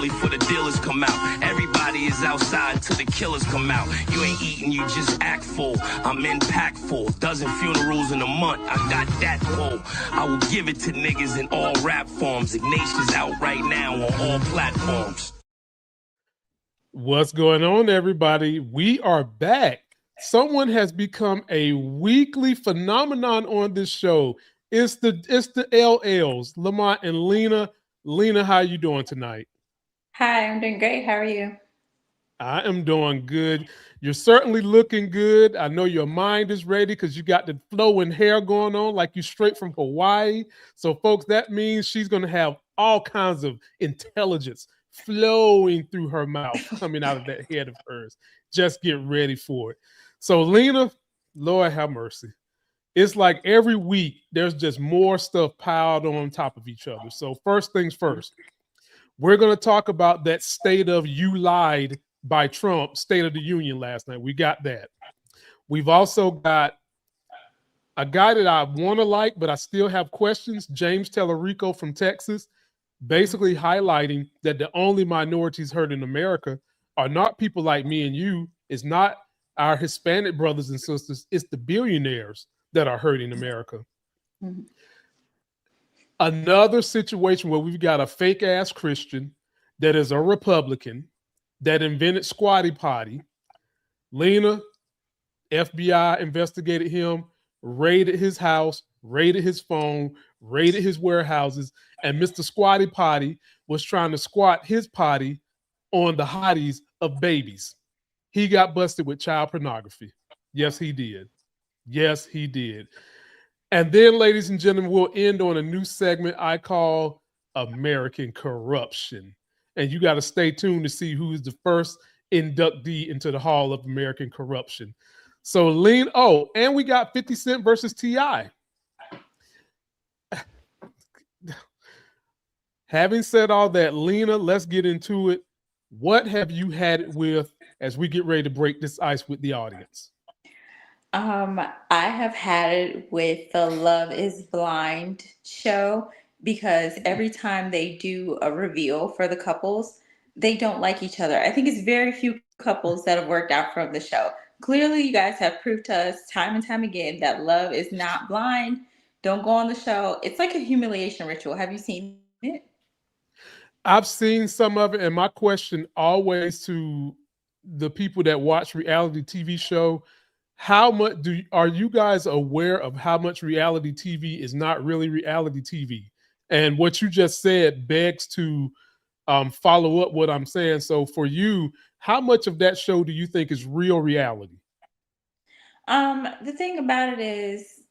early for the dealers come out. Everybody is outside till the killers come out. You ain't eating, you just act full. I'm impactful. Dozen funerals in a month, I got that pull. I will give it to niggas in all rap forms. Ignatius out right now on all platforms. What's going on, everybody? We are back. Someone has become a weekly phenomenon on this show. It's the LLs, Lamont and Lena. Lena, how you doing tonight? Hi, I'm doing great. How are you? I am doing good. You're certainly looking good. I know your mind is ready because you got the flowing hair going on like you straight from Hawaii. So, folks, that means she's going to have all kinds of intelligence flowing through her mouth coming out of that head of hers. Just get ready for it. So, Lena, Lord have mercy. It's like every week there's just more stuff piled on top of each other. So, first things first, we're going to talk about that state of you lied by Trump, State of the Union last night. We got that. We've also got a guy that I want to like, but I still have questions, James Talarico from Texas, basically highlighting that the only minorities hurt in America are not people like me and you. It's not our Hispanic brothers and sisters. It's the billionaires that are hurting America. Mm-hmm. Another situation where we've got a fake ass Christian that is a Republican that invented Squatty Potty. Lena, FBI investigated him, raided his house, raided his phone, raided his warehouses, and Mr. Squatty Potty was trying to squat his potty on the hotties of babies. He got busted with child pornography. Yes, he did. Yes, he did. And then, ladies and gentlemen, we'll end on a new segment I call American Corruption. And you got to stay tuned to see who's the first inductee into the Hall of American Corruption. So, and we got 50 Cent versus T.I. Having said all that, Lena, let's get into it. What have you had it with as we get ready to break this ice with the audience? I have had it with the Love is Blind show because every time they do a reveal for the couples, they don't like each other. I think it's very few couples that have worked out from the show. Clearly, you guys have proved to us time and time again that love is not blind. Don't go on the show. It's like a humiliation ritual. Have you seen it? I've seen some of it, and my question always to the people that watch reality TV show, how much are you guys aware of how much reality TV is not really reality TV? And what you just said begs to follow up what I'm saying. So for you, how much of that show do you think is real reality? The thing about it is,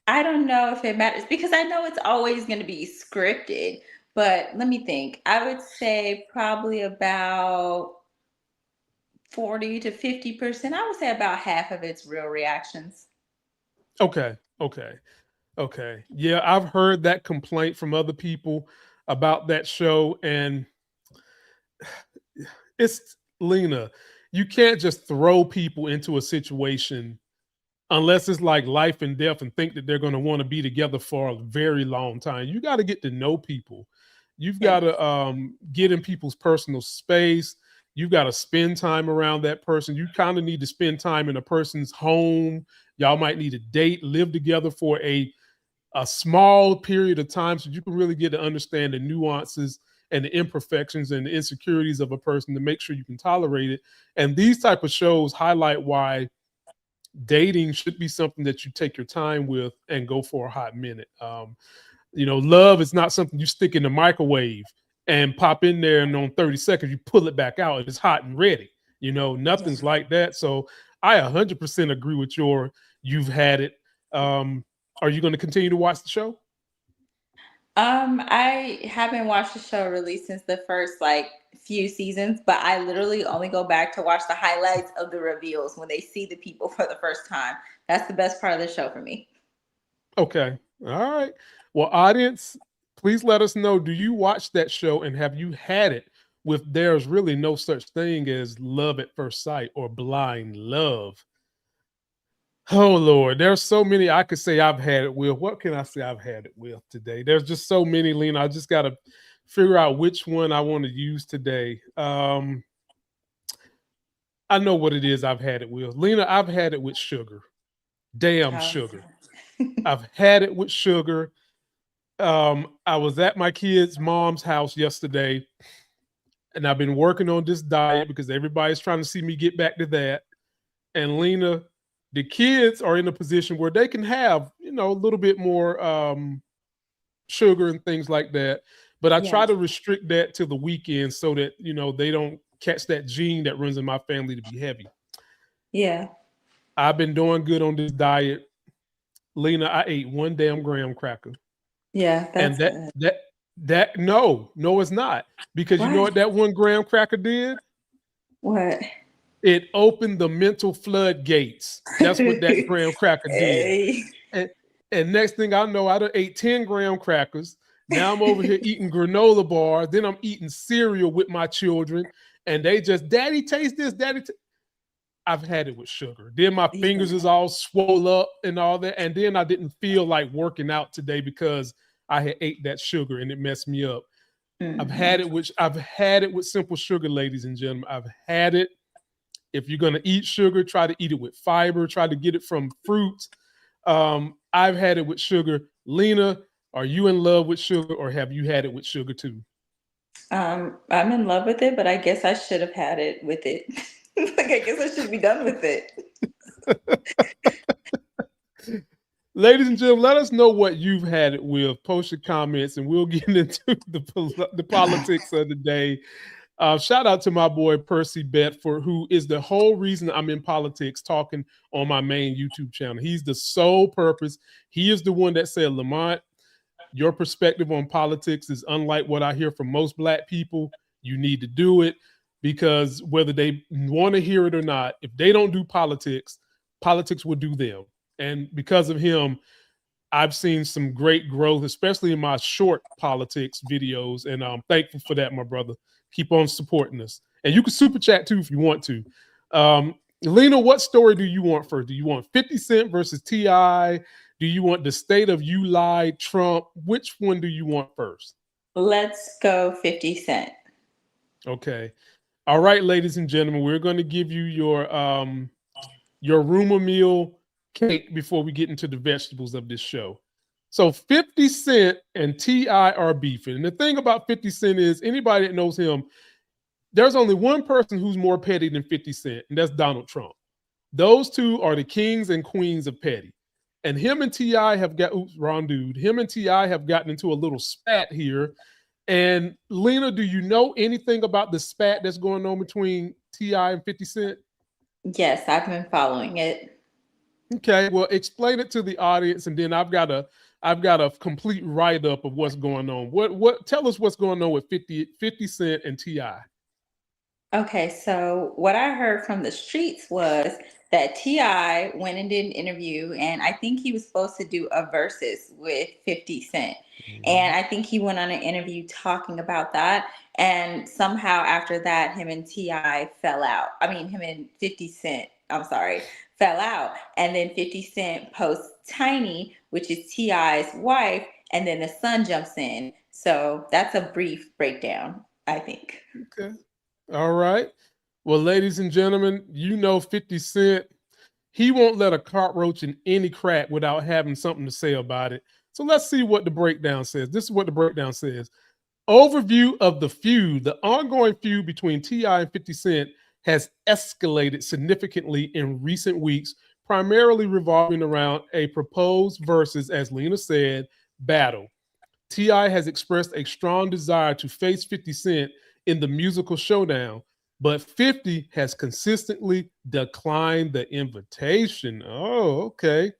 I don't know if it matters because I know it's always going to be scripted. But let me think. I would say probably about 40 to 50%. I would say about half of it's real reactions. Okay. Yeah, I've heard that complaint from other people about that show. And it's, Lena, you can't just throw people into a situation unless it's like life and death and think that they're going to want to be together for a very long time. You got to get to know people. You've got to get in people's personal space. You've got to spend time around that person. You kind of need to spend time in a person's home. Y'all might need to date, live together for a small period of time so you can really get to understand the nuances and the imperfections and the insecurities of a person to make sure you can tolerate it. And these type of shows highlight why dating should be something that you take your time with and go for a hot minute. Love is not something you stick in the microwave and pop in there and on 30 seconds, you pull it back out and it's hot and ready. Nothing's like that. So I 100% agree with you've had it. Are you going to continue to watch the show? I haven't watched the show really since the first few seasons, but I literally only go back to watch the highlights of the reveals when they see the people for the first time. That's the best part of the show for me. Okay. All right. Well, audience, please let us know, do you watch that show and have you had it with there's really no such thing as love at first sight or blind love? Oh, Lord, there's so many I could say I've had it with. What can I say I've had it with today? There's just so many, Lena. I just got to figure out which one I want to use today. I know what it is I've had it with. Lena, I've had it with sugar. Damn sugar. I've had it with sugar. I was at my kid's mom's house yesterday, and I've been working on this diet because everybody's trying to see me get back to that. And Lena, the kids are in a position where they can have, a little bit more sugar and things like that. But I try to restrict that to the weekend so that, they don't catch that gene that runs in my family to be heavy. Yeah. I've been doing good on this diet. Lena, I ate 1 damn graham cracker. Yeah, that's and that no, it's not. Because you know what that 1 graham cracker did? What? It opened the mental floodgates. That's what that graham cracker did. And next thing I know, I done ate 10 graham crackers. Now I'm over here eating granola bar. Then I'm eating cereal with my children. And they just, Daddy, taste this. Daddy, I've had it with sugar. Then my fingers is all swole up and all that. And then I didn't feel like working out today because I had ate that sugar and it messed me up. Mm-hmm. I've had it with simple sugar, ladies and gentlemen. I've had it. If you're going to eat sugar, try to eat it with fiber. Try to get it from fruits. I've had it with sugar. Lena, are you in love with sugar, or have you had it with sugar too? I'm in love with it, but I guess I should have had it with it. I guess I should be done with it. Ladies and gentlemen, let us know what you've had it with. Post your comments, and we'll get into the politics of the day. Shout out to my boy Percy Bedford, who is the whole reason I'm in politics, talking on my main YouTube channel. He's the sole purpose. He is the one that said, Lamont, your perspective on politics is unlike what I hear from most Black people. You need to do it, because whether they want to hear it or not, if they don't do politics, politics will do them. And because of him, I've seen some great growth, especially in my short politics videos. And I'm thankful for that, my brother. Keep on supporting us. And you can super chat too if you want to. Lena, what story do you want first? Do you want 50 Cent versus T.I.? Do you want the state of you lied, Trump? Which one do you want first? Let's go 50 Cent. Okay. All right, ladies and gentlemen, we're going to give you your rumor meal cake before we get into the vegetables of this show. So 50 Cent and T.I. are beefing. And the thing about 50 Cent is, anybody that knows him, there's only one person who's more petty than 50 Cent, and that's Donald Trump. Those two are the kings and queens of petty. And him and T.I. have got, wrong dude. Him and T.I. have gotten into a little spat here. And Lena, do you know anything about the spat that's going on between T.I. and 50 Cent? Yes, I've been following it. Okay, well, explain it to the audience, and then I've got a complete write-up of what's going on. What tell us what's going on with 50 Cent and T.I. Okay, so what I heard from the streets was that T.I. went and did an interview, and I think he was supposed to do a versus with 50 Cent. Mm-hmm. And I think he went on an interview talking about that. And somehow after that, him and T.I. fell out. I mean, him and 50 Cent, fell out. And then 50 Cent posts Tiny, which is T.I.'s wife, and then the son jumps in. So that's a brief breakdown, I think. Okay. All right. Well, ladies and gentlemen, 50 Cent, he won't let a cockroach in any crack without having something to say about it. So let's see what the breakdown says. This is what the breakdown says. Overview of the feud. The ongoing feud between T.I. and 50 Cent has escalated significantly in recent weeks, primarily revolving around a proposed versus, as Lena said, battle. T.I. has expressed a strong desire to face 50 Cent in the musical showdown, but 50 has consistently declined the invitation. Oh, okay.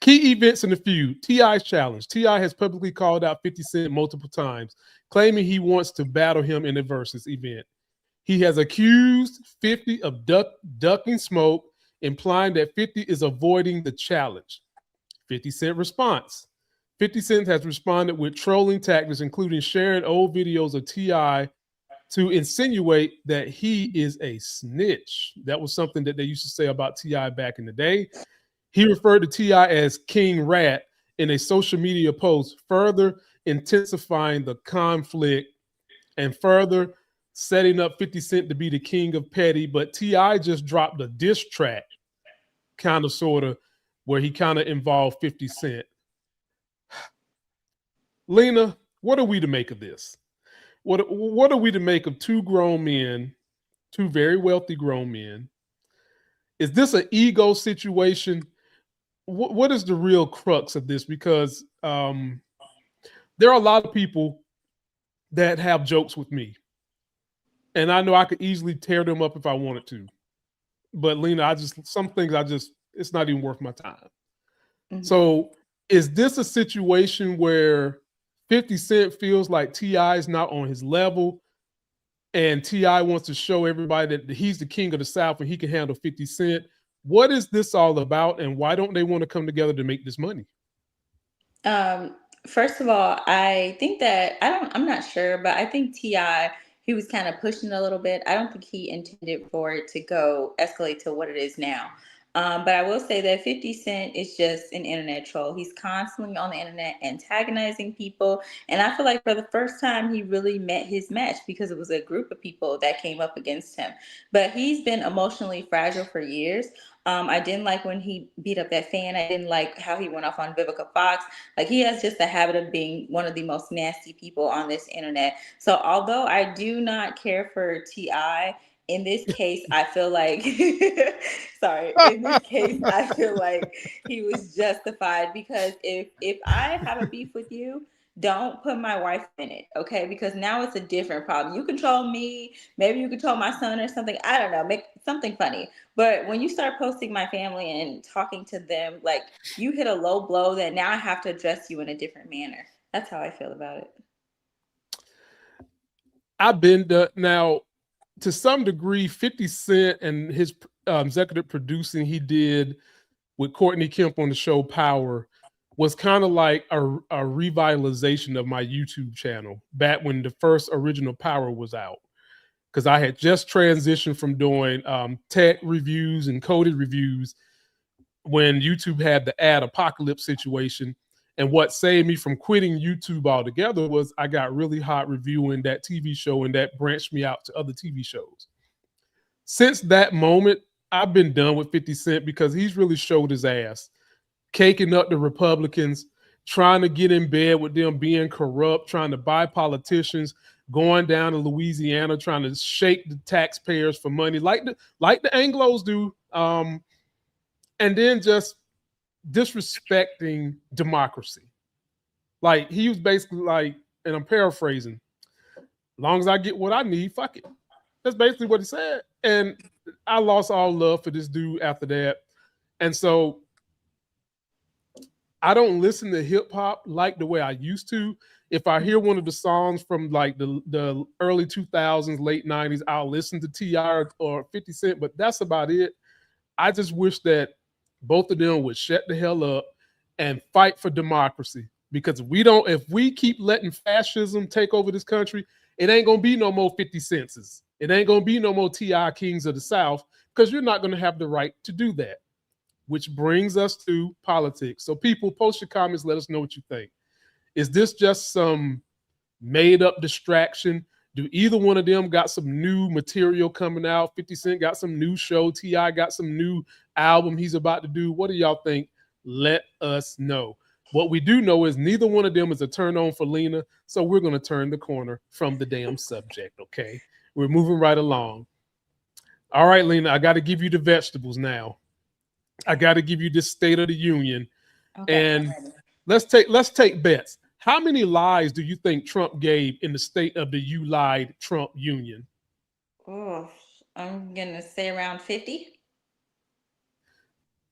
Key events in the feud. T.I.'s challenge. T.I. has publicly called out 50 Cent multiple times, claiming he wants to battle him in a versus event. He has accused 50 of ducking smoke, implying that 50 is avoiding the challenge. 50 Cent response. 50 Cent has responded with trolling tactics, including sharing old videos of T.I. to insinuate that he is a snitch. That was something that they used to say about T.I. back in the day. He referred to T.I. as King Rat in a social media post, further intensifying the conflict and further setting up 50 Cent to be the king of petty. But T.I. just dropped a diss track, kind of, sort of, where he kind of involved 50 Cent. Lena, what are we to make of this? What are we to make of two grown men, two very wealthy grown men? Is this an ego situation? What is the real crux of this? Because there are a lot of people that have jokes with me. And I know I could easily tear them up if I wanted to. But Lena, some things it's not even worth my time. Mm-hmm. So is this a situation where 50 Cent feels like T.I. is not on his level and T.I. wants to show everybody that he's the king of the South and he can handle 50 Cent? What is this all about, and why don't they want to come together to make this money? First of all, I think that I'm not sure, but I think T.I., he was kind of pushing a little bit. I don't think he intended for it to escalate to what it is now. But I will say that 50 Cent is just an internet troll. He's constantly on the internet antagonizing people. And I feel like for the first time, he really met his match because it was a group of people that came up against him. But he's been emotionally fragile for years. I didn't like when he beat up that fan. I didn't like how he went off on Vivica Fox. Like, he has just a habit of being one of the most nasty people on this internet. So although I do not care for T.I., in this case, I feel like, in this case, I feel like he was justified, because if I have a beef with you, don't put my wife in it, okay? Because now it's a different problem. You control me, maybe you control my son or something. I don't know, make something funny. But when you start posting my family and talking to them, like, you hit a low blow that now I have to address you in a different manner. That's how I feel about it. I've been now, to some degree, 50 Cent and his executive producing he did with Courtney Kemp on the show Power was kind of like a revitalization of my YouTube channel back when the first original Power was out. Because I had just transitioned from doing tech reviews and coded reviews when YouTube had the ad apocalypse situation. And what saved me from quitting YouTube altogether was I got really hot reviewing that TV show, and that branched me out to other TV shows. Since that moment, I've been done with 50 Cent because he's really showed his ass, caking up the Republicans, trying to get in bed with them being corrupt, trying to buy politicians, going down to Louisiana, trying to shake the taxpayers for money like the Anglos do, and then just disrespecting democracy. Like, he was basically like, and I'm paraphrasing, as long as I get what I need, fuck it. That's basically what he said. And I lost all love for this dude after that. And so I don't listen to hip hop like the way I used to. If I hear one of the songs from like the early 2000s, late 90s, I'll listen to T.I. or 50 Cent, but that's about it. I just wish that both of them would shut the hell up and fight for democracy. Because if we keep letting fascism take over this country, it ain't gonna be no more 50 Cents. It ain't gonna be no more T.I. Kings of the South, because you're not gonna have the right to do that. Which brings us to politics. So people, post your comments, let us know what you think. Is this just some made up distraction? Do either one of them got some new material coming out? 50 Cent got some new show. T.I. got some new album he's about to do. What do y'all think? Let us know. What we do know is neither one of them is a turn on for Lena, so we're going to turn the corner from the damn subject, okay? We're moving right along. All right, Lena, I got to give you the vegetables now. I got to give you this State of the Union. Okay, and let's take bets. How many lies do you think Trump gave in the State of the You Lied Trump Union? Oh, I'm going to say around 50.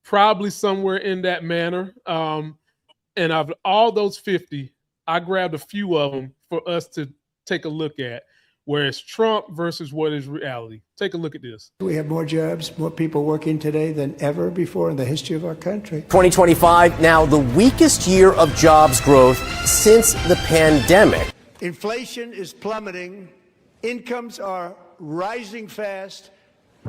Probably somewhere in that manner. And of all those 50, I grabbed a few of them for us to take a look at, where it's Trump versus what is reality. Take a look at this. We have more jobs, more people working today than ever before in the history of our country. 2025, now the weakest year of jobs growth since the pandemic. Inflation is plummeting. Incomes are rising fast.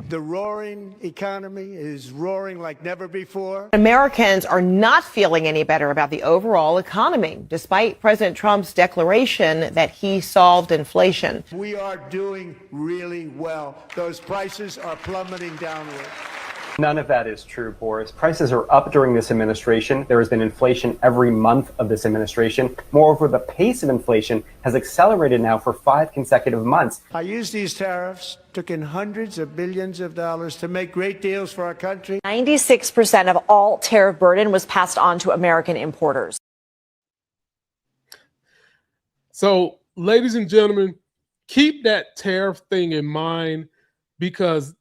The roaring economy is roaring like never before. Americans are not feeling any better about the overall economy, despite President Trump's declaration that he solved inflation. We are doing really well. Those prices are plummeting downward. None of that is true, Boris. Prices are up during this administration. There has been inflation every month of this administration. Moreover, the pace of inflation has accelerated now for 5 consecutive months. I used these tariffs, took in hundreds of billions of dollars to make great deals for our country. 96% of all tariff burden was passed on to American importers. So, ladies and gentlemen, keep that tariff thing in mind, because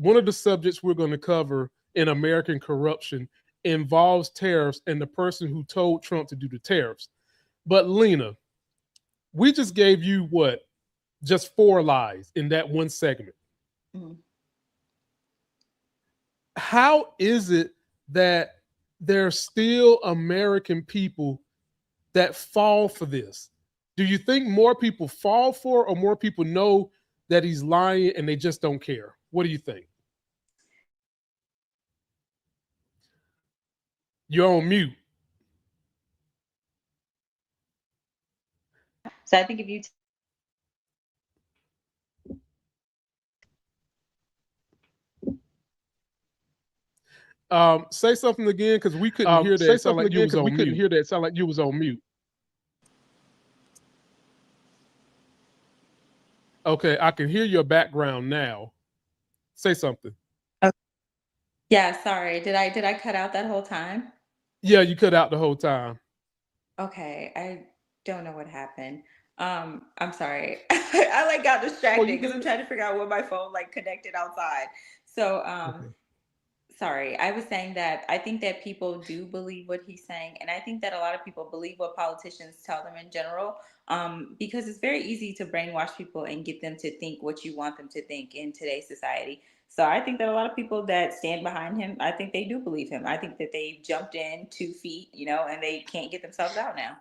one of the subjects we're going to cover in American corruption involves tariffs and the person who told Trump to do the tariffs. But Lena, we just gave you what? Just 4 lies in that one segment. Mm-hmm. How is it that there's still American people that fall for this? Do you think more people fall for it, or more people know that he's lying and they just don't care? What do you think? You're on mute. So I think if you say something again, because we couldn't hear that. It sounded like you was on mute. We couldn't hear that. It sounded like you was on mute. Okay, I can hear your background now. Say something. Okay. Yeah, sorry. Did I cut out that whole time? Yeah, you cut out the whole time. Okay, I don't know what happened. I'm sorry. I got distracted because I'm trying to figure out what my phone connected outside. So okay. Sorry, I was saying that I think that people do believe what he's saying, and I think that a lot of people believe what politicians tell them in general, because it's very easy to brainwash people and get them to think what you want them to think in today's society. So I think that a lot of people that stand behind him, I think they do believe him. I think that they jumped in 2 feet, and they can't get themselves out now.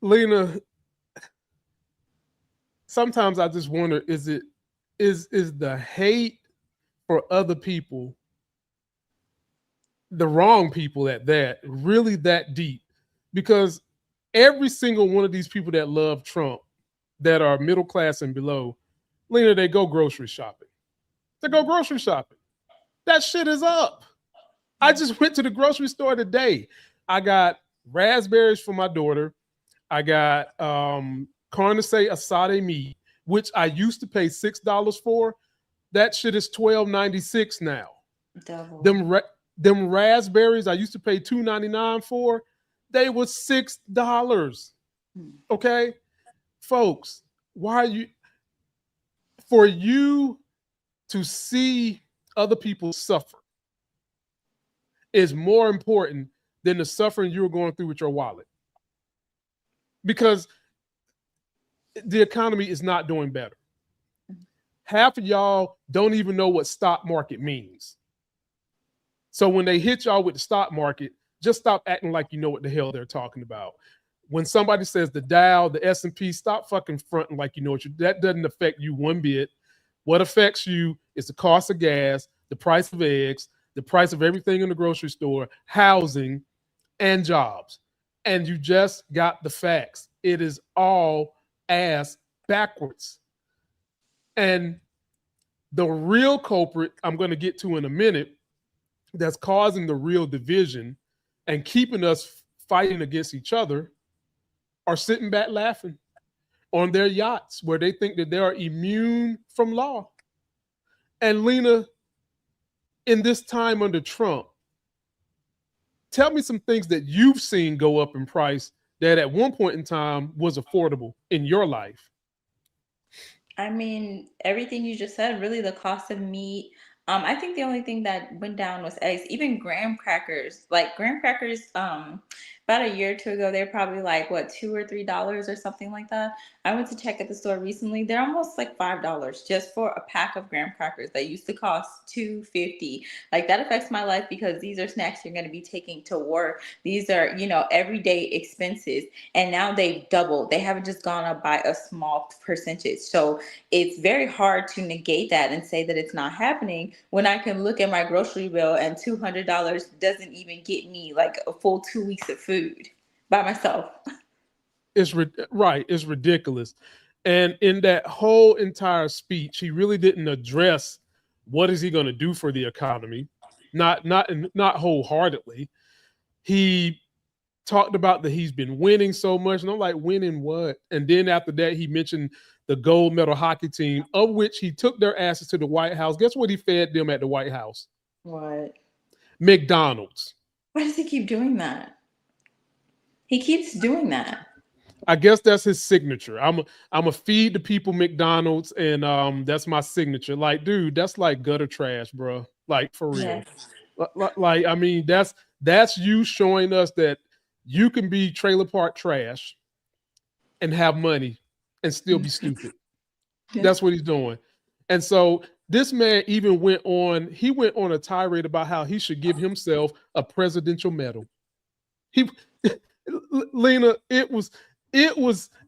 Lena, sometimes I just wonder, is the hate for other people, the wrong people at that, really that deep? Because every single one of these people that love Trump, that are middle class and below, Lena, they go grocery shopping. They go grocery shopping. That shit is up. I just went to the grocery store today. I got raspberries for my daughter. I got carne asada meat, which I used to pay $6 for. That shit is $12.96 now. Double. Them raspberries I used to pay $2.99 for, they were $6. Okay, folks, for you to see other people suffer is more important than the suffering you're going through with your wallet, because the economy is not doing better. Half of y'all don't even know what stock market means. So when they hit y'all with the stock market, just stop acting like you know what the hell they're talking about. When somebody says the Dow, the S&P, stop fucking fronting like you know that doesn't affect you one bit. What affects you is the cost of gas, the price of eggs, the price of everything in the grocery store, housing, and jobs. And you just got the facts. It is all ass backwards. And the real culprit I'm going to get to in a minute, that's causing the real division and keeping us fighting against each other, are sitting back laughing on their yachts where they think that they are immune from law. And Lena, in this time under Trump, tell me some things that you've seen go up in price that at one point in time was affordable in your life. I mean, everything you just said, really, the cost of meat. I think the only thing that went down was eggs. Even graham crackers, About a year or two ago, they're probably like what, $2 or $3 or something like that. I went to check at the store recently. They're almost like $5 just for a pack of graham crackers that used to cost $2.50. Like that affects my life because these are snacks you're going to be taking to work. These are, everyday expenses. And now they've doubled. They haven't just gone up by a small percentage. So it's very hard to negate that and say that it's not happening when I can look at my grocery bill and $200 doesn't even get me like a full 2 weeks of food by myself. It's right. It's ridiculous. And in that whole entire speech, he really didn't address what is he going to do for the economy. Not wholeheartedly. He talked about that he's been winning so much. And I'm like, winning what? And then after that, he mentioned the gold medal hockey team, of which he took their asses to the White House. Guess what he fed them at the White House? What? McDonald's. Why does he keep doing that? He keeps doing that. I guess that's his signature. I'm a feed the people McDonald's, and that's my signature. Like, dude, that's like gutter trash, bro. Like, for real. Yes. Like, I mean, that's you showing us that you can be trailer park trash and have money and still be stupid. Yeah. That's what he's doing. And so this man even went on a tirade about how he should give himself a presidential medal. Lena, it was,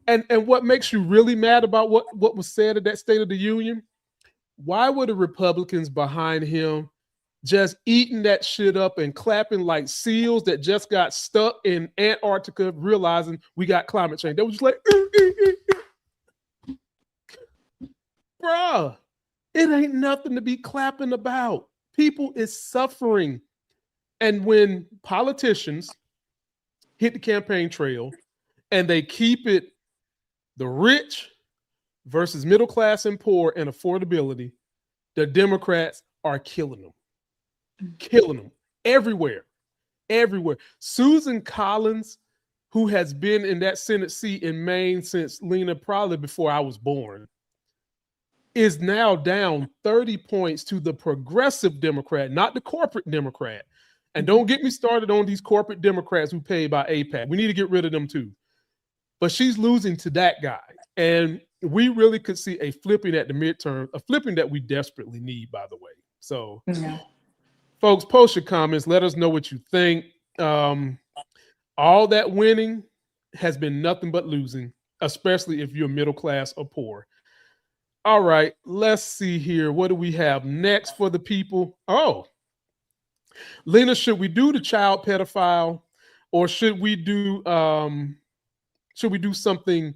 and what makes you really mad about what was said at that State of the Union? Why were the Republicans behind him just eating that shit up and clapping like seals that just got stuck in Antarctica, realizing we got climate change? They was just like, bruh, it ain't nothing to be clapping about. People is suffering. And when politicians hit the campaign trail and they keep it the rich versus middle class and poor and affordability, the Democrats are killing them everywhere. Susan Collins, who has been in that Senate seat in Maine since, Lena, probably before I was born, is now down 30 points to the progressive Democrat, not the corporate Democrat. And don't get me started on these corporate Democrats who pay by AIPAC. We need to get rid of them too. But she's losing to that guy. And we really could see a flipping at the midterm, a flipping that we desperately need, by the way. So, folks, post your comments. Let us know what you think. All that winning has been nothing but losing, especially if you're middle class or poor. All right, let's see here. What do we have next for the people? Oh, Lena, should we do the child pedophile, or should we do something,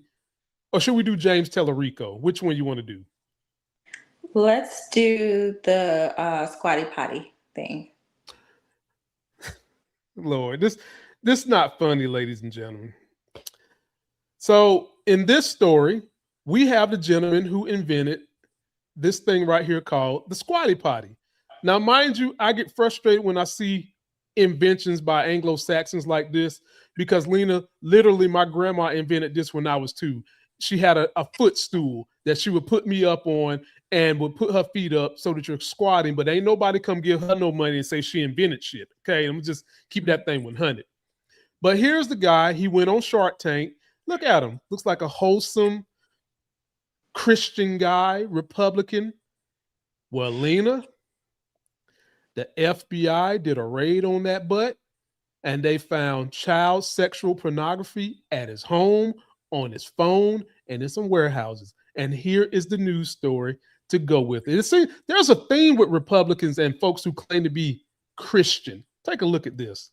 or should we do James Talarico? Which one you want to do? Let's do the Squatty Potty thing. Lord, this is not funny, ladies and gentlemen. So in this story, we have the gentleman who invented this thing right here called the Squatty Potty. Now, mind you, I get frustrated when I see inventions by Anglo-Saxons like this because, Lena, literally my grandma invented this when I was 2. She had a footstool that she would put me up on and would put her feet up so that you're squatting, but ain't nobody come give her no money and say she invented shit, okay? I'm just keep that thing 100. But here's the guy. He went on Shark Tank. Look at him. Looks like a wholesome Christian guy, Republican. Well, Lena, the FBI did a raid on that butt, and they found child sexual pornography at his home, on his phone, and in some warehouses. And here is the news story to go with it. There's a theme with Republicans and folks who claim to be Christian. Take a look at this.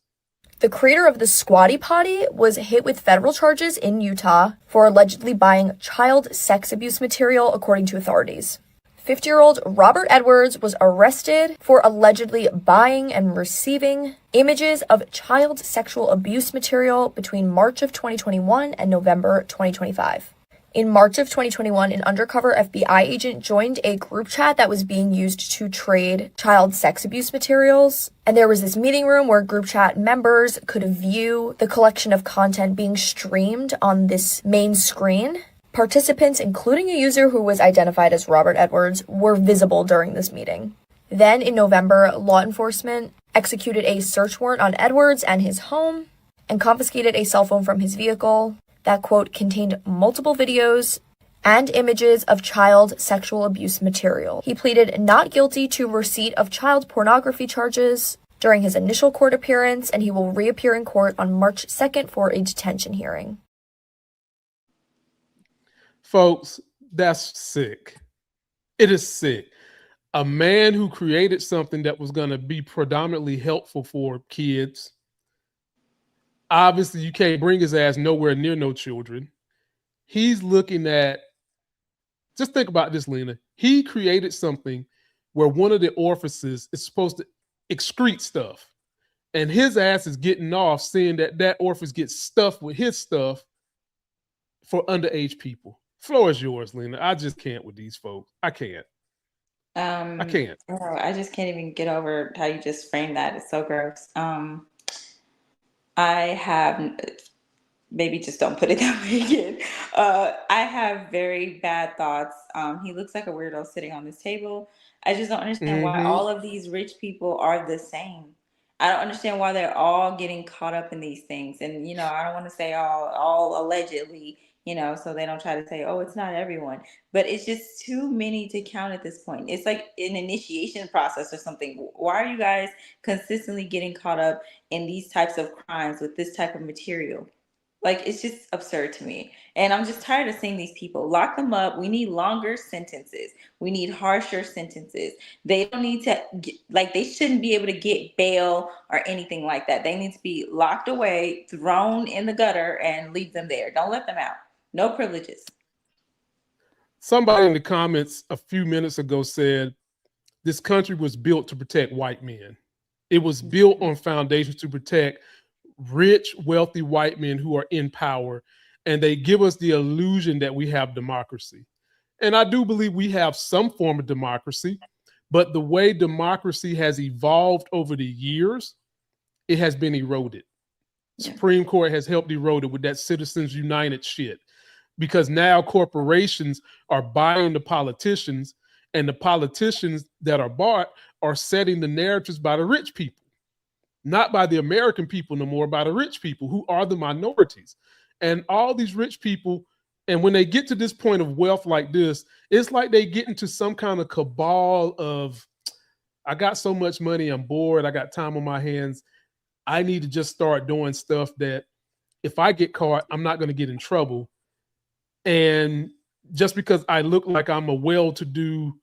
The creator of the Squatty Potty was hit with federal charges in Utah for allegedly buying child sex abuse material, according to authorities. 50-year-old Robert Edwards was arrested for allegedly buying and receiving images of child sexual abuse material between March of 2021 and November 2025. In March of 2021, an undercover FBI agent joined a group chat that was being used to trade child sex abuse materials. And there was this meeting room where group chat members could view the collection of content being streamed on this main screen. Participants, including a user who was identified as Robert Edwards, were visible during this meeting. Then in November, law enforcement executed a search warrant on Edwards and his home. and confiscated a cell phone from his vehicle that, quote, contained multiple videos and images of child sexual abuse material. He pleaded not guilty to receipt of child pornography charges during his initial court appearance, and he will reappear in court on March 2nd for a detention hearing. Folks, that's sick. It is sick. A man who created something that was going to be predominantly helpful for kids. Obviously, you can't bring his ass nowhere near no children. He's looking at, just think about this, Lena. He created something where one of the orifices is supposed to excrete stuff. And his ass is getting off seeing that orifice gets stuffed with his stuff for underage people. Floor is yours, Lena. I just can't with these folks. I can't. I can't. Oh, I just can't even get over how you just framed that. It's so gross. I have, maybe just don't put it that way again. I have very bad thoughts. He looks like a weirdo sitting on this table. I just don't understand why all of these rich people are the same. I don't understand why they're all getting caught up in these things. And, you know, I don't want to say all allegedly, you know, so they don't try to say, oh, it's not everyone. But it's just too many to count at this point. It's like an initiation process or something. Why are you guys consistently getting caught up in these types of crimes with this type of material? Like, it's just absurd to me. And I'm just tired of seeing these people. Lock them up. We need longer sentences. We need harsher sentences. They don't need to, they shouldn't be able to get bail or anything like that. They need to be locked away, thrown in the gutter, and leave them there. Don't let them out. No privileges. Somebody in the comments a few minutes ago said this country was built to protect white men. It was built on foundations to protect rich, wealthy white men who are in power, and they give us the illusion that we have democracy. And I do believe we have some form of democracy, but the way democracy has evolved over the years, it has been eroded. Yeah. Supreme Court has helped erode it with that Citizens United shit, because now corporations are buying the politicians, and the politicians that are bought are setting the narratives by the rich people. Not by the American people no more, by the rich people who are the minorities. And all these rich people, and when they get to this point of wealth like this, it's like they get into some kind of cabal of, I got so much money, I'm bored, I got time on my hands, I need to just start doing stuff that if I get caught, I'm not going to get in trouble. And just because I look like I'm a well-to-do,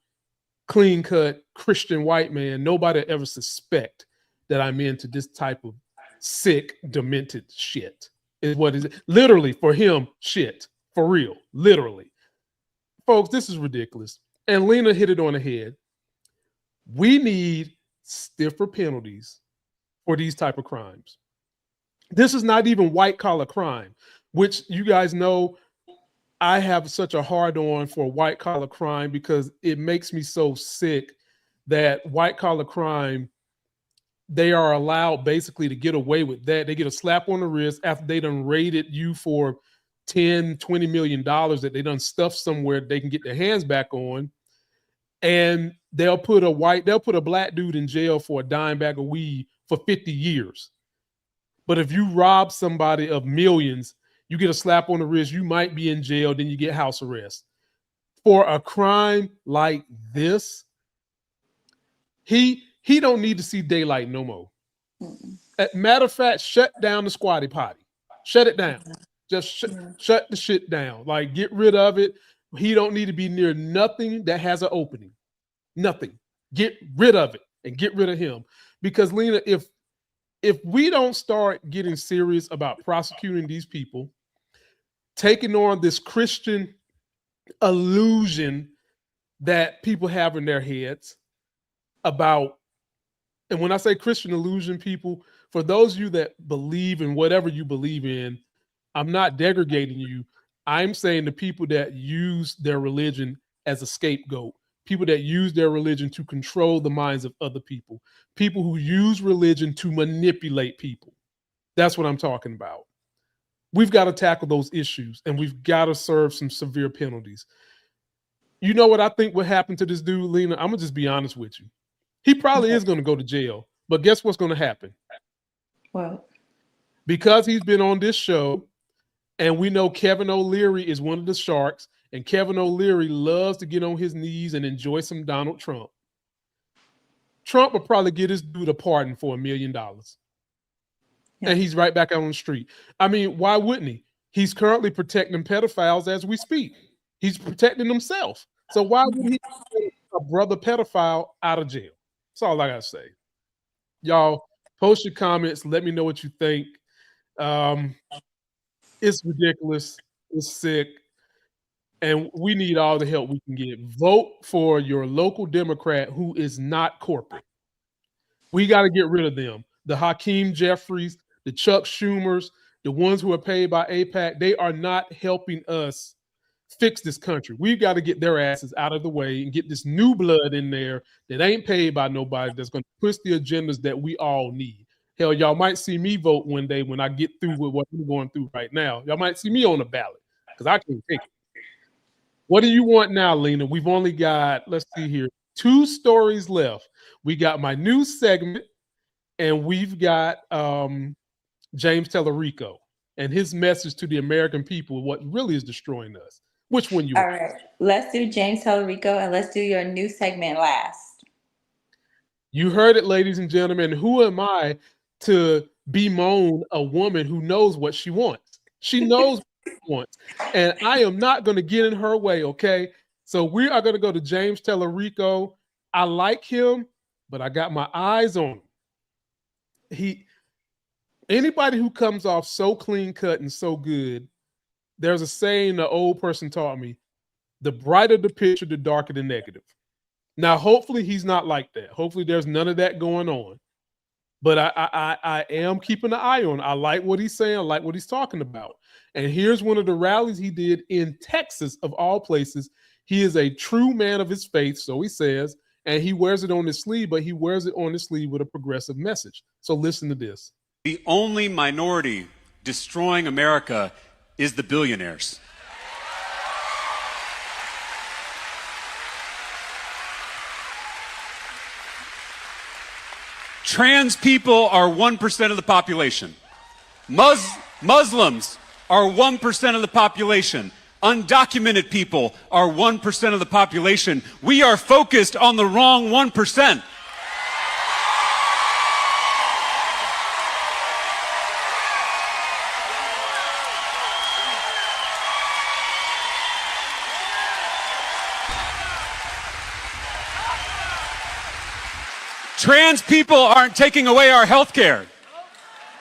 clean-cut Christian white man, nobody ever suspect that I'm into this type of sick, demented shit. Is what is it? Literally, for him, shit. For real. Literally. Folks, this is ridiculous. And Lena hit it on the head. We need stiffer penalties for these type of crimes. This is not even white-collar crime, which you guys know I have such a hard-on for white-collar crime because it makes me so sick that white-collar crime, they are allowed basically to get away with that. They get a slap on the wrist after they done raided you for $10, $20 million that they done stuffed somewhere they can get their hands back on. And they'll put a black dude in jail for a dime bag of weed for 50 years. But if you rob somebody of millions, you get a slap on the wrist, you might be in jail, then you get house arrest. For a crime like this, he don't need to see daylight no more. Matter of fact, shut down the Squatty Potty. Shut it down. Just shut the shit down. Like, get rid of it. He don't need to be near nothing that has an opening. Nothing. Get rid of it and get rid of him. Because, Lena, if we don't start getting serious about prosecuting these people, taking on this Christian illusion that people have in their heads about, and when I say Christian illusion, people, for those of you that believe in whatever you believe in, I'm not degrading you. I'm saying the people that use their religion as a scapegoat, people that use their religion to control the minds of other people, people who use religion to manipulate people. That's what I'm talking about. We've got to tackle those issues, and we've got to serve some severe penalties. You know what I think would happen to this dude, Lena? I'm going to just be honest with you. He probably is going to go to jail, but guess what's going to happen? What? because he's been on this show, and we know Kevin O'Leary is one of the sharks, and Kevin O'Leary loves to get on his knees and enjoy some Donald Trump. Trump will probably get his dude a pardon for $1 million. Yeah. And he's right back out on the street. I mean, why wouldn't he? He's currently protecting pedophiles as we speak. He's protecting himself. So why would he get a brother pedophile out of jail? That's all I got to say. Y'all, post your comments. Let me know what you think. It's ridiculous. It's sick. And we need all the help we can get. Vote for your local Democrat who is not corporate. We got to get rid of them. The Hakeem Jeffries, the Chuck Schumers, the ones who are paid by AIPAC, they are not helping us fix this country. We've got to get their asses out of the way and get this new blood in there that ain't paid by nobody, that's going to push the agendas that we all need. Hell, y'all might see me vote one day when I get through with what I'm going through right now. Y'all might see me on the ballot because I can't take it. What do you want now, Lena? We've only got, let's see here, 2 stories left. We got my news segment, and we've got James Talarico and his message to the American people, what really is destroying us. Which one you want? All right, let's do James Talarico, and let's do your new segment last. You heard it, ladies and gentlemen. Who am I to bemoan a woman who knows what she wants? She knows what she wants. And I am not going to get in her way, okay? So we are going to go to James Talarico. I like him, but I got my eyes on him. Anybody who comes off so clean cut and so good, there's a saying the old person taught me, the brighter the picture, the darker the negative. Now, hopefully he's not like that. Hopefully there's none of that going on. But I am keeping an eye on. I like what he's saying. I like what he's talking about. And here's one of the rallies he did in Texas, of all places. He is a true man of his faith, so he says, and he wears it on his sleeve, but he wears it on his sleeve with a progressive message. So listen to this. The only minority destroying America is the billionaires. Trans people are 1% of the population. Muslims are 1% of the population. Undocumented people are 1% of the population. We are focused on the wrong 1%. Trans people aren't taking away our health care.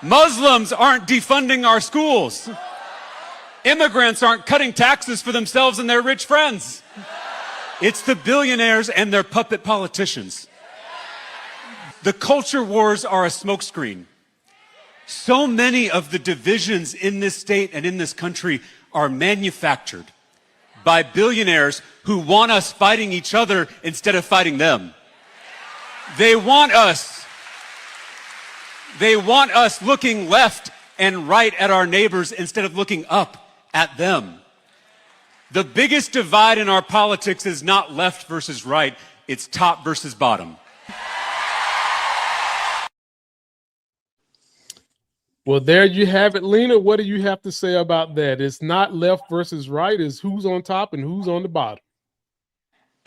Muslims aren't defunding our schools. Immigrants aren't cutting taxes for themselves and their rich friends. It's the billionaires and their puppet politicians. The culture wars are a smokescreen. So many of the divisions in this state and in this country are manufactured by billionaires who want us fighting each other instead of fighting them. They want us looking left and right at our neighbors instead of looking up at them. The biggest divide in our politics is not left versus right, it's top versus bottom. Well, there you have it, Lena. What do you have to say about that? It's not left versus right, it's who's on top and who's on the bottom.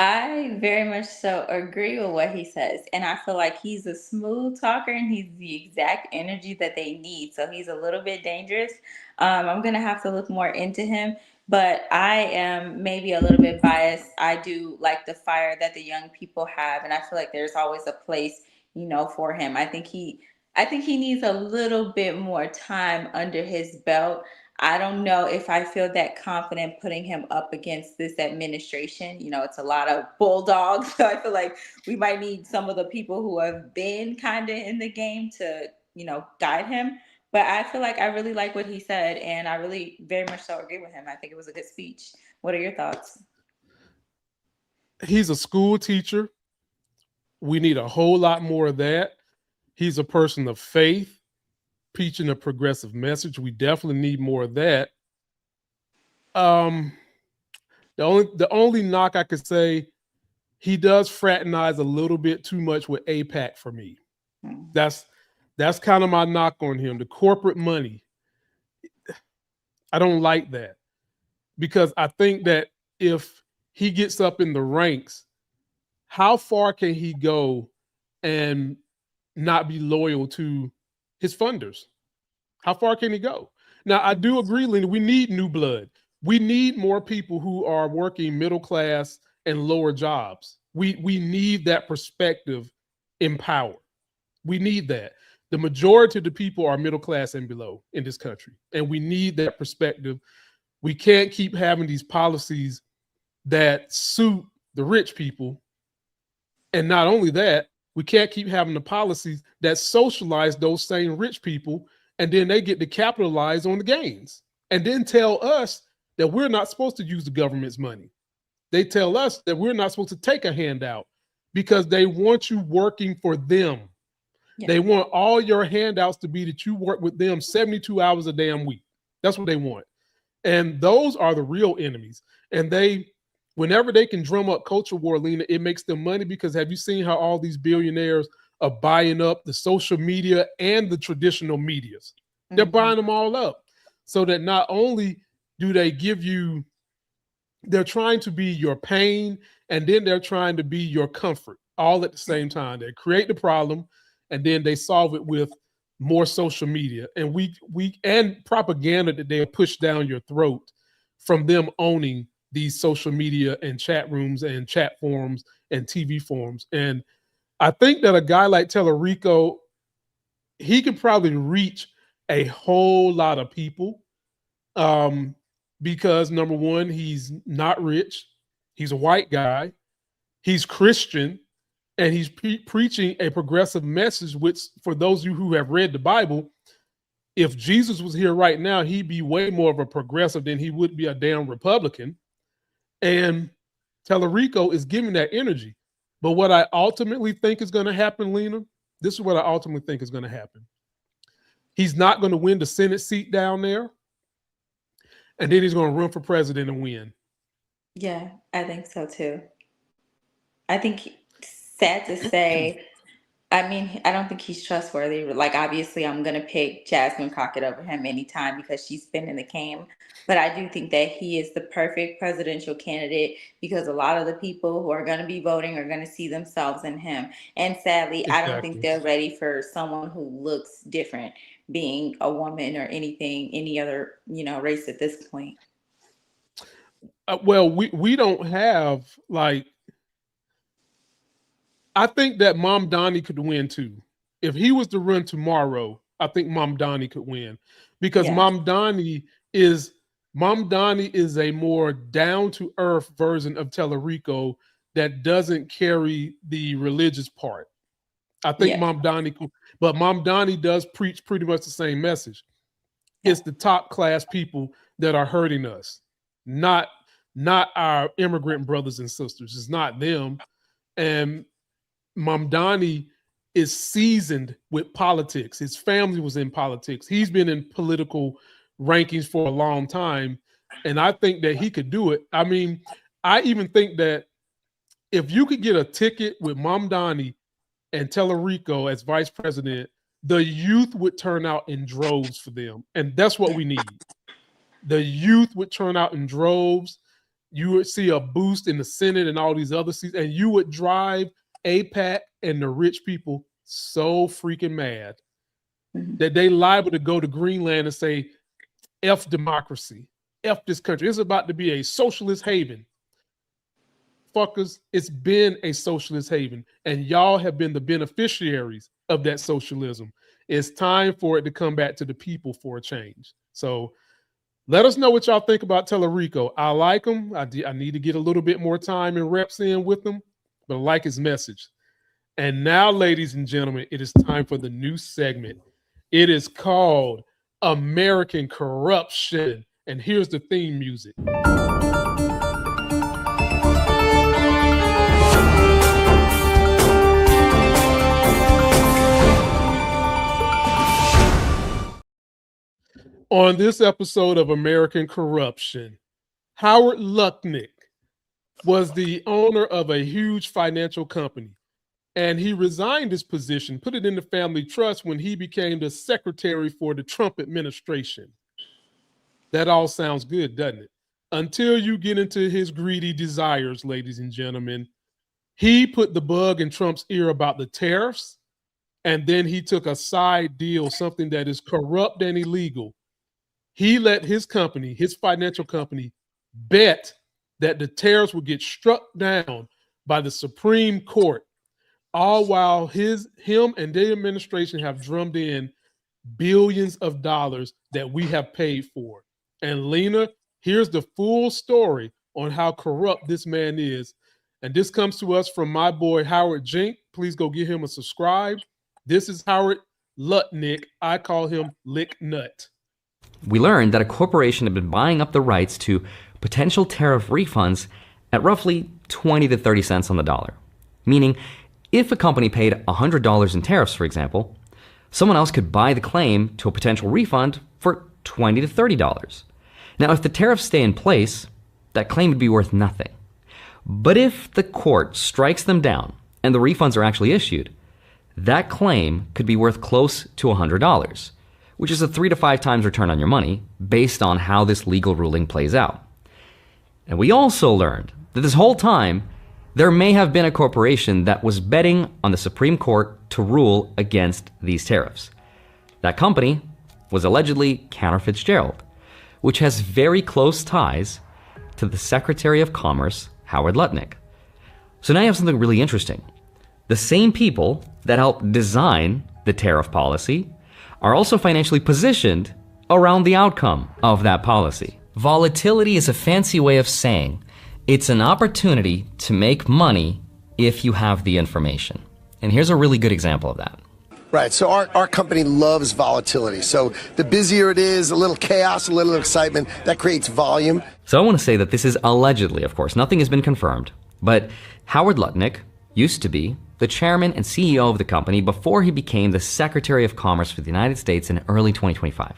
I very much so agree with what he says. And I feel like he's a smooth talker and he's the exact energy that they need. So he's a little bit dangerous. I'm going to have to look more into him. But I am maybe a little bit biased. I do like the fire that the young people have. And I feel like there's always a place, for him. I think he needs a little bit more time under his belt. I don't know if I feel that confident putting him up against this administration. It's a lot of bulldogs. So I feel like we might need some of the people who have been kind of in the game to, guide him. But I feel like I really like what he said, and I really very much so agree with him. I think it was a good speech. What are your thoughts? He's a school teacher. We need a whole lot more of that. He's a person of faith, preaching a progressive message. We definitely need more of that. The only knock I could say, he does fraternize a little bit too much with AIPAC for me. That's That's kind of my knock on him. The corporate money. I don't like that, because I think that if he gets up in the ranks, how far can he go and not be loyal to his funders? How far can he go? Now, I do agree, Lena, we need new blood. We need more people who are working middle class and lower jobs. We need that perspective in power. We need that. The majority of the people are middle class and below in this country, and we need that perspective. We can't keep having these policies that suit the rich people. And not only that, we can't keep having the policies that socialize those same rich people, and then they get to capitalize on the gains and then tell us that we're not supposed to use the government's money. They tell us that we're not supposed to take a handout because they want you working for them. Yeah. They want all your handouts to be that you work with them 72 hours a damn week. That's what they want. And those are the real enemies. And whenever they can drum up culture war, Lena, it makes them money, because have you seen how all these billionaires are buying up the social media and the traditional medias? They're buying them all up, so that not only do they give you, they're trying to be your pain, and then they're trying to be your comfort all at the same time. They create the problem, and then they solve it with more social media and and propaganda that they push down your throat from them owning these social media and chat rooms and chat forums and TV forums. And I think that a guy like Talarico, he could probably reach a whole lot of people, because number one, he's not rich. He's a white guy. He's Christian. And he's preaching a progressive message, which, for those of you who have read the Bible, if Jesus was here right now, he'd be way more of a progressive than he would be a damn Republican. And Talarico is giving that energy. But what I ultimately think is going to happen, Lena, this is what I ultimately think is going to happen. He's not going to win the Senate seat down there, and then he's going to run for president and win. Yeah, I think so too. I think, sad to say, I mean, I don't think he's trustworthy. Like, obviously, I'm going to pick Jasmine Crockett over him anytime because she's been in the game. But I do think that he is the perfect presidential candidate because a lot of the people who are going to be voting are going to see themselves in him. And sadly, exactly. I don't think they're ready for someone who looks different, being a woman or any other, race at this point. Well, we don't have, like, I think that Mom Donnie could win too. If he was to run tomorrow, I think Mom Donnie could win, because yeah. Mom Donnie is a more down-to-earth version of Talarico that doesn't carry the religious part. I think yeah. Mom Donnie does preach pretty much the same message. Yeah. It's the top class people that are hurting us, not our immigrant brothers and sisters. It's not them. And Mamdani is seasoned with politics. His family was in politics. He's been in political rankings for a long time. And I think that he could do it. I mean, I even think that if you could get a ticket with Mamdani and Talarico as vice president, the youth would turn out in droves for them. And that's what we need. The youth would turn out in droves. You would see a boost in the Senate and all these other seats, and you would drive AIPAC and the rich people so freaking mad that they liable to go to Greenland and say, F democracy, F this country. It's about to be a socialist haven. Fuckers, it's been a socialist haven, and y'all have been the beneficiaries of that socialism. It's time for it to come back to the people for a change. So let us know what y'all think about Talarico. I like him. I need to get a little bit more time and reps in with him, but I like his message. And now, ladies and gentlemen, it is time for the new segment. It is called American Corruption. And here's the theme music. On this episode of American Corruption, Howard Lutnick was the owner of a huge financial company, And he resigned his position, put it in the family trust when he became the secretary for the Trump administration. That all sounds good, doesn't it? Until you get into his greedy desires, ladies and gentlemen. He put the bug in Trump's ear about the tariffs, and then he took a side deal, something that is corrupt and illegal. He let his company, his financial company, bet that the tariffs would get struck down by the Supreme Court, all while him and the administration have drummed in billions of dollars that we have paid for. And Lena, here's the full story on how corrupt this man is. And this comes to us from my boy Howard Jink. Please go give him a subscribe. This is Howard Lutnick. I call him Lick Nut. We learned that a corporation had been buying up the rights to potential tariff refunds at roughly 20 to 30 cents on the dollar. Meaning, if a company paid $100 in tariffs, for example, someone else could buy the claim to a potential refund for $20 to $30. Now, if the tariffs stay in place, that claim would be worth nothing. But if the court strikes them down and the refunds are actually issued, that claim could be worth close to $100, which is a 3 to 5 times return on your money based on how this legal ruling plays out. And we also learned that this whole time, there may have been a corporation that was betting on the Supreme Court to rule against these tariffs. That company was allegedly Cantor Fitzgerald, which has very close ties to the Secretary of Commerce, Howard Lutnick. So now you have something really interesting. The same people that helped design the tariff policy are also financially positioned around the outcome of that policy. Volatility is a fancy way of saying it's an opportunity to make money if you have the information. And here's a really good example of that. Right, so our company loves volatility. So the busier it is, a little chaos, a little excitement, that creates volume. So I want to say that this is allegedly, of course, nothing has been confirmed, but Howard Lutnick used to be the chairman and CEO of the company before he became the Secretary of Commerce for the United States in early 2025.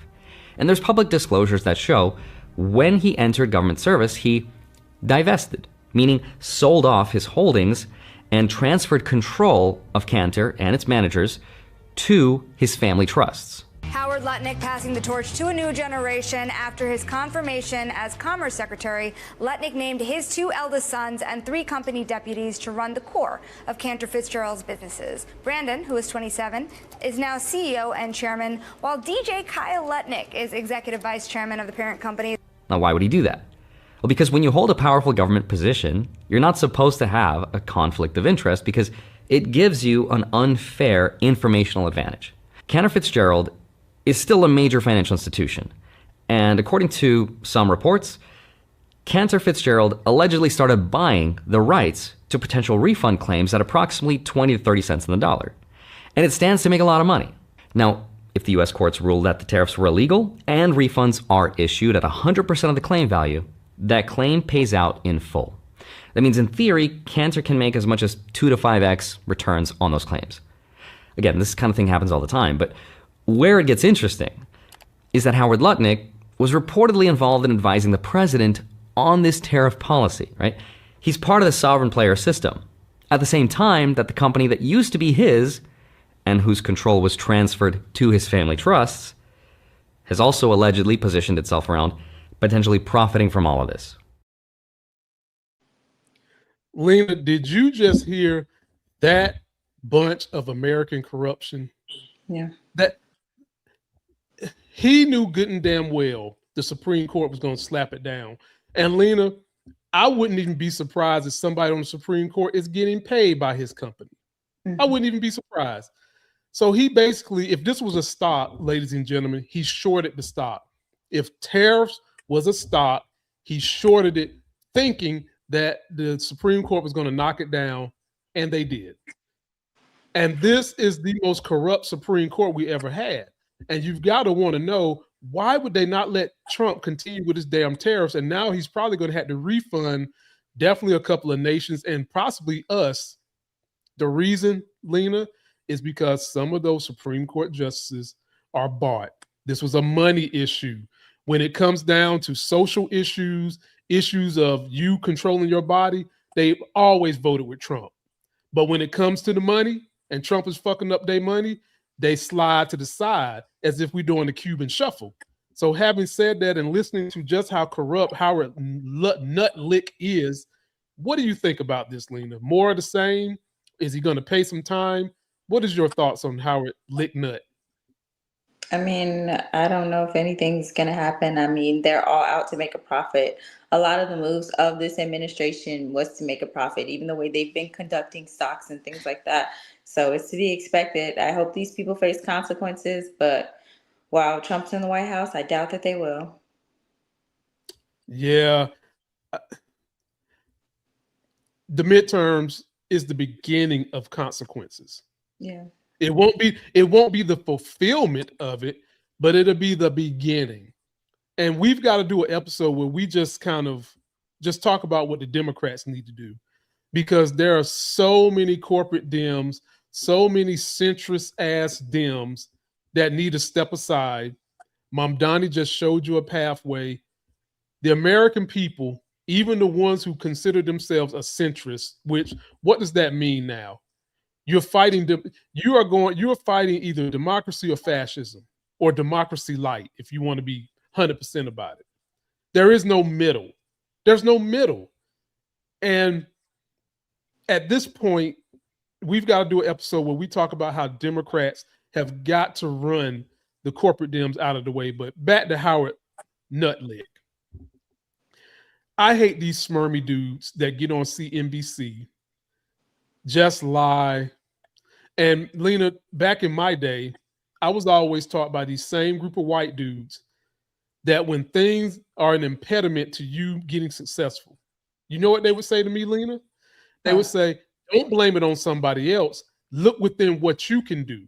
And there's public disclosures that show when he entered government service, he divested, meaning sold off his holdings and transferred control of Cantor and its managers to his family trusts. Howard Lutnick passing the torch to a new generation after his confirmation as Commerce Secretary. Lutnick named his 2 eldest sons and 3 company deputies to run the core of Cantor Fitzgerald's businesses. Brandon, who is 27, is now CEO and chairman, while DJ Kyle Lutnick is executive vice chairman of the parent company. Now, why would he do that? Well, because when you hold a powerful government position, you're not supposed to have a conflict of interest because it gives you an unfair informational advantage. Cantor Fitzgerald is still a major financial institution. And according to some reports, Cantor Fitzgerald allegedly started buying the rights to potential refund claims at approximately 20 to 30 cents on the dollar. And it stands to make a lot of money. Now, if the US courts rule that the tariffs were illegal and refunds are issued at 100% of the claim value, that claim pays out in full. That means in theory, Cantor can make as much as 2 to 5x returns on those claims. Again, this kind of thing happens all the time, but where it gets interesting is that Howard Lutnick was reportedly involved in advising the president on this tariff policy, right? He's part of the sovereign player system. At the same time that the company that used to be his and whose control was transferred to his family trusts has also allegedly positioned itself around potentially profiting from all of this. Lena, did you just hear that bunch of American corruption? Yeah. That he knew good and damn well the Supreme Court was going to slap it down. And Lena, I wouldn't even be surprised if somebody on the Supreme Court is getting paid by his company. I wouldn't even be surprised. So he basically, if this was a stock, ladies and gentlemen, he shorted the stock. If tariffs was a stock, he shorted it thinking that the Supreme Court was going to knock it down, and they did. And this is the most corrupt Supreme Court we ever had. And you've got to want to know, why would they not let Trump continue with his damn tariffs? And now he's probably going to have to refund definitely a couple of nations and possibly us. The reason, Lena, is because some of those Supreme Court justices are bought. This was a money issue. When it comes down to social issues, issues of you controlling your body, they always voted with Trump. But when it comes to the money and Trump is fucking up their money, they slide to the side as if we're doing the Cuban shuffle. So having said that and listening to just how corrupt Howard Nutlick is, what do you think about this, Lena? More of the same? Is he going to pay some time? What is your thoughts on Howard Licknut? I mean, I don't know if anything's going to happen. I mean, they're all out to make a profit. A lot of the moves of this administration was to make a profit, even the way they've been conducting stocks and things like that. So it's to be expected. I hope these people face consequences, but while Trump's in the White House, I doubt that they will. Yeah. The midterms is the beginning of consequences. Yeah. It won't be the fulfillment of it, but it'll be the beginning. And we've got to do an episode where we just kind of just talk about what the Democrats need to do, because there are so many corporate Dems, so many centrist ass Dems that need to step aside. Mom Donnie just showed you a pathway. The American people, even the ones who consider themselves a centrist, which what does that mean now? You're fighting either democracy or fascism, or democracy light, if you want to be 100% about it. There is no middle. There's no middle. And at this point, we've got to do an episode where we talk about how Democrats have got to run the corporate Dems out of the way. But back to Howard Nutlick. I hate these smarmy dudes that get on CNBC, just lie. And Lena, back in my day, I was always taught by these same group of white dudes that when things are an impediment to you getting successful, you know what they would say to me, Lena? They would say, don't blame it on somebody else. Look within what you can do.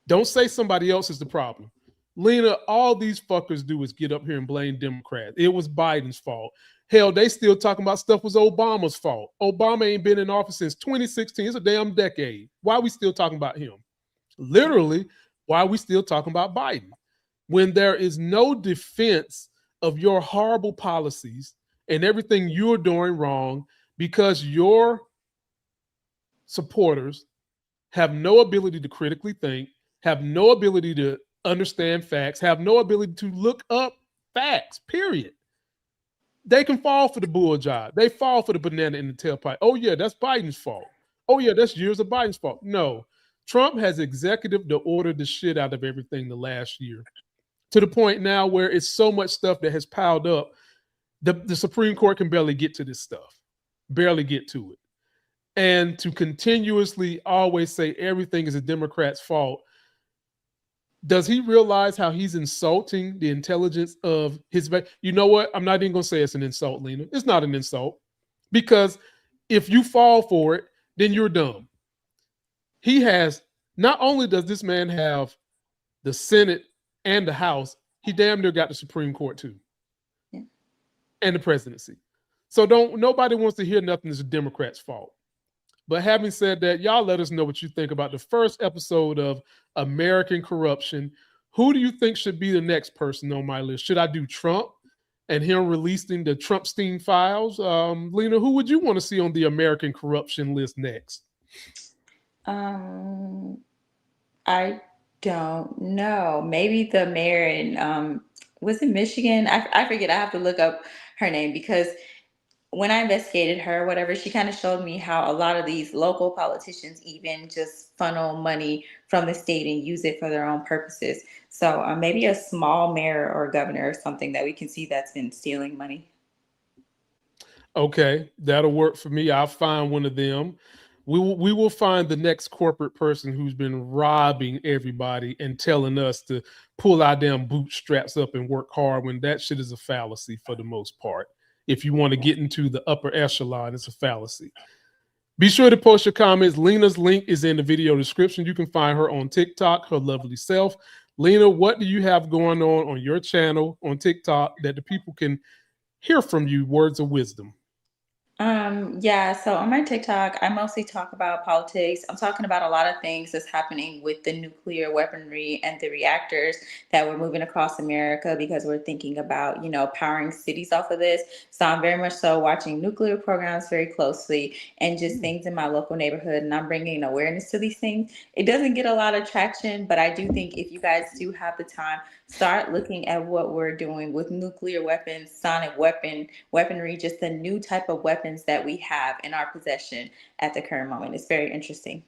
Don't say somebody else is the problem. Lena, all these fuckers do is get up here and blame Democrats. It was Biden's fault. Hell, they still talking about stuff was Obama's fault. Obama ain't been in office since 2016. It's a damn decade. Why are we still talking about him? Literally, why are we still talking about Biden? When there is no defense of your horrible policies and everything you're doing wrong, because your supporters have no ability to critically think, have no ability to understand facts, have no ability to look up facts, period. They can fall for the bull job. They fall for the banana in the tailpipe. Oh, yeah, that's Biden's fault. Oh, yeah, that's years of Biden's fault. No, Trump has executive to order the shit out of everything the last year, to the point now where it's so much stuff that has piled up. The Supreme Court can barely get to this stuff, barely get to it. And to continuously always say everything is a Democrat's fault. Does he realize how he's insulting the intelligence of his? You know what? I'm not even going to say it's an insult, Lena. It's not an insult, because if you fall for it, then you're dumb. He has, not only does this man have the Senate and the House, he damn near got the Supreme Court too. Yeah. And the presidency. So nobody wants to hear nothing is a Democrat's fault. But having said that, y'all let us know what you think about the first episode of American Corruption. Who do you think should be the next person on my list? Should I do Trump and him releasing the Trumpstein files? Lena, who would you want to see on the American Corruption list next? I don't know. Maybe the mayor in, was it Michigan? I forget. I have to look up her name, because when I investigated her, whatever, she kind of showed me how a lot of these local politicians even just funnel money from the state and use it for their own purposes. So maybe a small mayor or governor or something that we can see that's been stealing money. Okay, that'll work for me. I'll find one of them. We will find the next corporate person who's been robbing everybody and telling us to pull our damn bootstraps up and work hard, when that shit is a fallacy for the most part. If you want to get into the upper echelon, it's a fallacy. Be sure to post your comments. Lena's link is in the video description. You can find her on TikTok, her lovely self. Lena, what do you have going on your channel on TikTok that the people can hear from you, words of wisdom? Yeah, so on my TikTok, I mostly talk about politics. I'm talking about a lot of things that's happening with the nuclear weaponry and the reactors that we're moving across America because we're thinking about, powering cities off of this. So I'm very much so watching nuclear programs very closely and just things in my local neighborhood. And I'm bringing awareness to these things. It doesn't get a lot of traction, but I do think if you guys do have the time, start looking at what we're doing with nuclear weapons, sonic weaponry, just the new type of weapons that we have in our possession at the current moment. It's very interesting.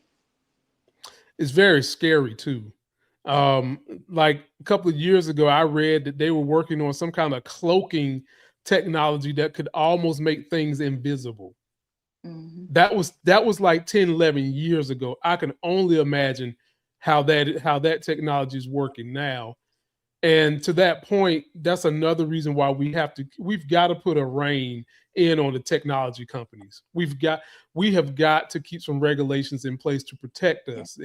It's very scary too. Like a couple of years ago, I read that they were working on some kind of cloaking technology that could almost make things invisible. Mm-hmm. That was like 10, 11 years ago. I can only imagine how that technology is working now. And to that point, that's another reason why we've got to put a rein in on the technology companies. We have got to keep some regulations in place to protect us.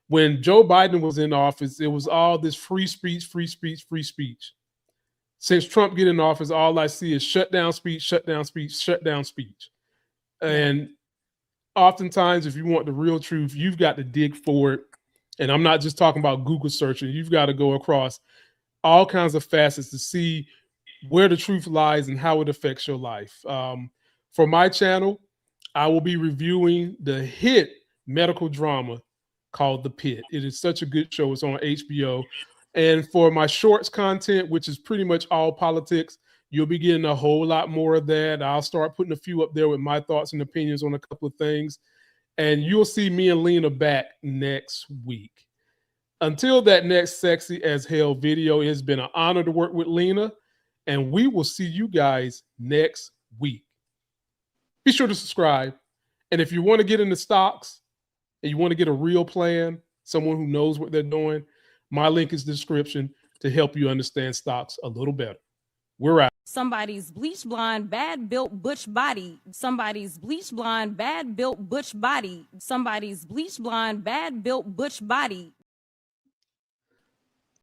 When Joe Biden was in office, it was all this free speech, free speech, free speech. Since Trump get in office, all I see is shut down speech, shut down speech, shut down speech. And oftentimes, if you want the real truth, you've got to dig for it. And I'm not just talking about Google searching. You've got to go across all kinds of facets to see where the truth lies and how it affects your life. For my channel, I will be reviewing the hit medical drama called The Pit. It is such a good show. It's on HBO. And for my shorts content, which is pretty much all politics, you'll be getting a whole lot more of that. I'll start putting a few up there with my thoughts and opinions on a couple of things. And you'll see me and Lena back next week. Until that next sexy as hell video, it's been an honor to work with Lena, and we will see you guys next week. Be sure to subscribe. And if you want to get into stocks and you want to get a real plan, someone who knows what they're doing, my link is in the description to help you understand stocks a little better. We're out. Somebody's bleach blonde, bad built butch body. Somebody's bleach blonde, bad built butch body. Somebody's bleach blonde, bad built butch body.